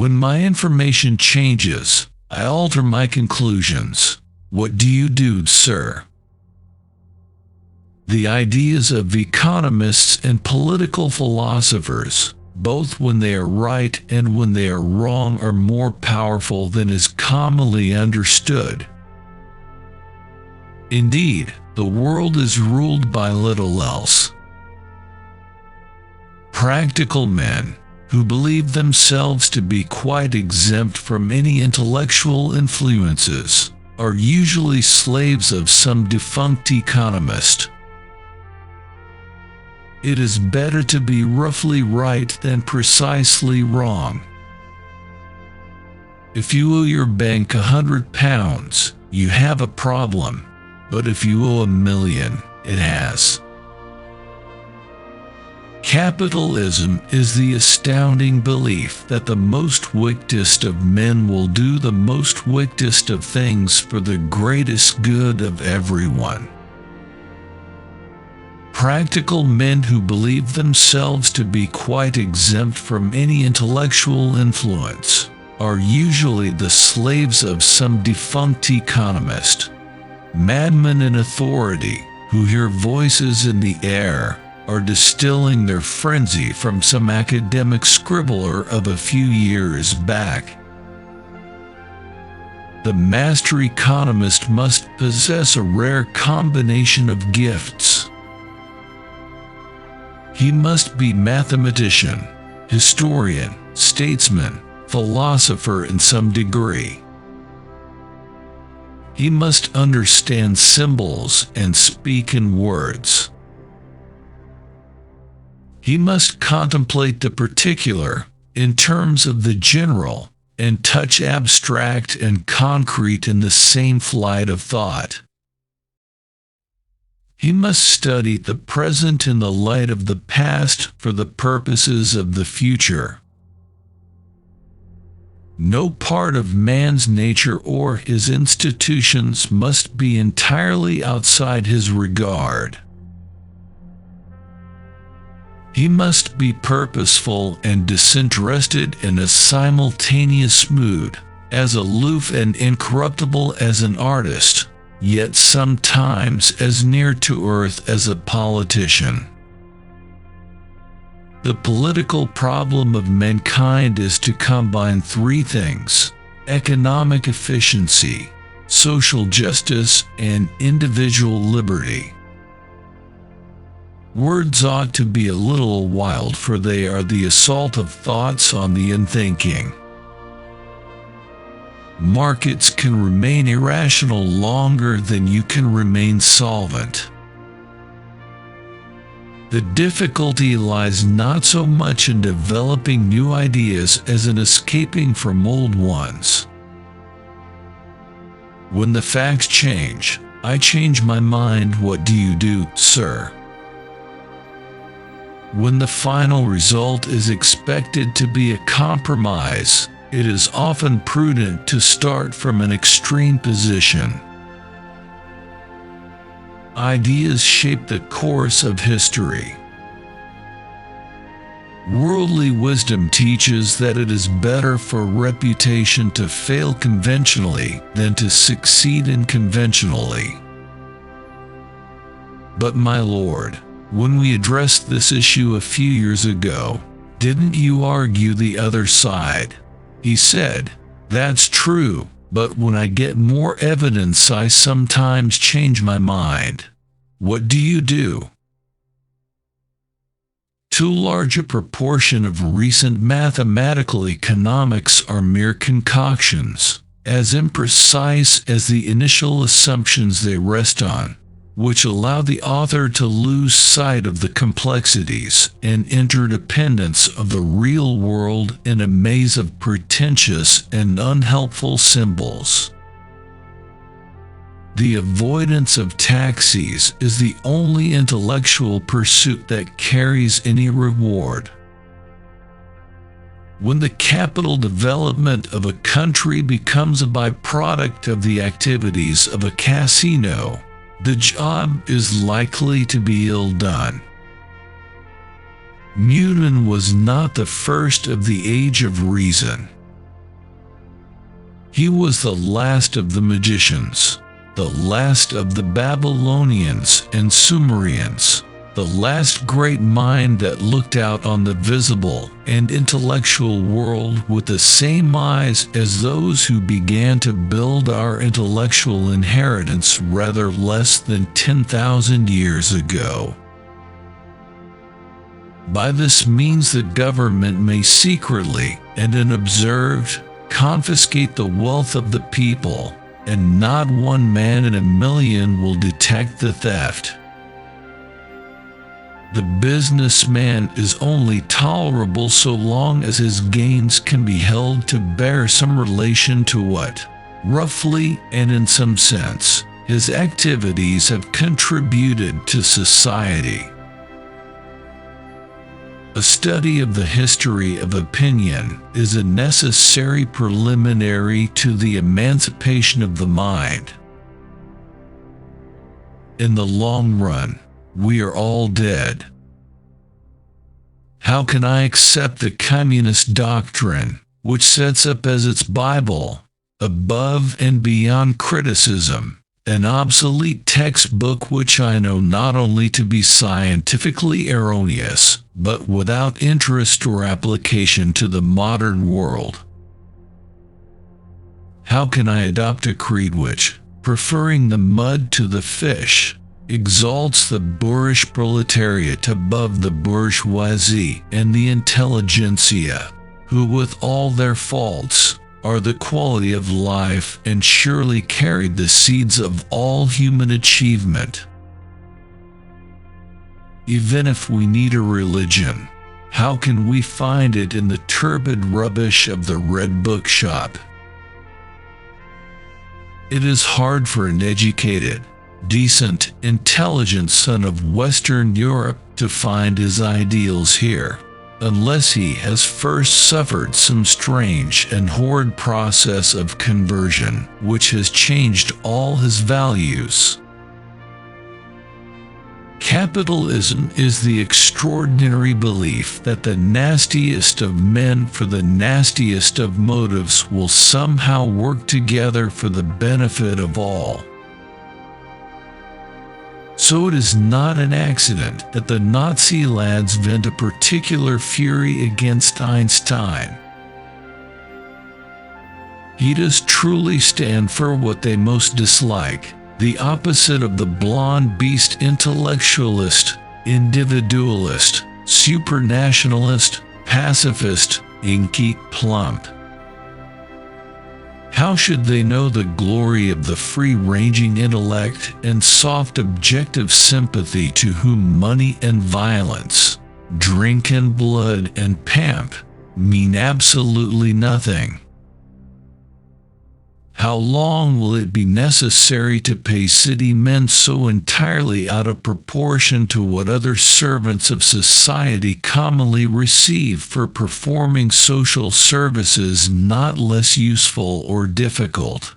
When my information changes, I alter my conclusions. What do you do, sir? The ideas of economists and political philosophers, both when they are right and when they are wrong, are more powerful than is commonly understood. Indeed, the world is ruled by little else. Practical men, who believe themselves to be quite exempt from any intellectual influences, are usually slaves of some defunct economist. It is better to be roughly right than precisely wrong. If you owe your bank £100, you have a problem, but if you owe $1 million, it has. Capitalism is the astounding belief that the most wickedest of men will do the most wickedest of things for the greatest good of everyone. Practical men who believe themselves to be quite exempt from any intellectual influence are usually the slaves of some defunct economist. Madmen in authority, who hear voices in the air, are distilling their frenzy from some academic scribbler of a few years back. The master economist must possess a rare combination of gifts. He must be mathematician, historian, statesman, philosopher in some degree. He must understand symbols and speak in words. He must contemplate the particular in terms of the general and touch abstract and concrete in the same flight of thought. He must study the present in the light of the past for the purposes of the future. No part of man's nature or his institutions must be entirely outside his regard. He must be purposeful and disinterested in a simultaneous mood, as aloof and incorruptible as an artist, yet sometimes as near to earth as a politician. The political problem of mankind is to combine three things: economic efficiency, social justice, and individual liberty. Words ought to be a little wild, for they are the assault of thoughts on the unthinking. Markets can remain irrational longer than you can remain solvent. The difficulty lies not so much in developing new ideas as in escaping from old ones. When the facts change, I change my mind. What do you do, sir? When the final result is expected to be a compromise, it is often prudent to start from an extreme position. Ideas shape the course of history. Worldly wisdom teaches that it is better for reputation to fail conventionally than to succeed unconventionally. But my lord, when we addressed this issue a few years ago, didn't you argue the other side? He said, "That's true, but when I get more evidence I sometimes change my mind." What do you do? Too large a proportion of recent mathematical economics are mere concoctions, as imprecise as the initial assumptions they rest on, which allow the author to lose sight of the complexities and interdependence of the real world in a maze of pretentious and unhelpful symbols. The avoidance of taxes is the only intellectual pursuit that carries any reward. When the capital development of a country becomes a byproduct of the activities of a casino, the job is likely to be ill done. Newton was not the first of the age of reason. He was the last of the magicians, the last of the Babylonians and Sumerians, the last great mind that looked out on the visible and intellectual world with the same eyes as those who began to build our intellectual inheritance rather less than 10,000 years ago. By this means the government may secretly and unobserved confiscate the wealth of the people, and not one man in a million will detect the theft. The businessman is only tolerable so long as his gains can be held to bear some relation to what, roughly and in some sense, his activities have contributed to society. A study of the history of opinion is a necessary preliminary to the emancipation of the mind. In the long run, we are all dead. How can I accept the communist doctrine, which sets up as its Bible, above and beyond criticism, an obsolete textbook which I know not only to be scientifically erroneous, but without interest or application to the modern world? How can I adopt a creed which, preferring the mud to the fish, exalts the boorish proletariat above the bourgeoisie and the intelligentsia, who with all their faults are the quality of life and surely carried the seeds of all human achievement? Even if we need a religion, how can we find it in the turbid rubbish of the red bookshop? It is hard for an educated, decent, intelligent son of Western Europe to find his ideals here, unless he has first suffered some strange and horrid process of conversion which has changed all his values. Capitalism is the extraordinary belief that the nastiest of men for the nastiest of motives will somehow work together for the benefit of all. So it is not an accident that the Nazi lads vent a particular fury against Einstein. He does truly stand for what they most dislike, the opposite of the blonde beast intellectualist, individualist, supranationalist, pacifist, inky, plump. How should they know the glory of the free-ranging intellect and soft objective sympathy to whom money and violence, drink and blood and pamp mean absolutely nothing? How long will it be necessary to pay city men so entirely out of proportion to what other servants of society commonly receive for performing social services not less useful or difficult?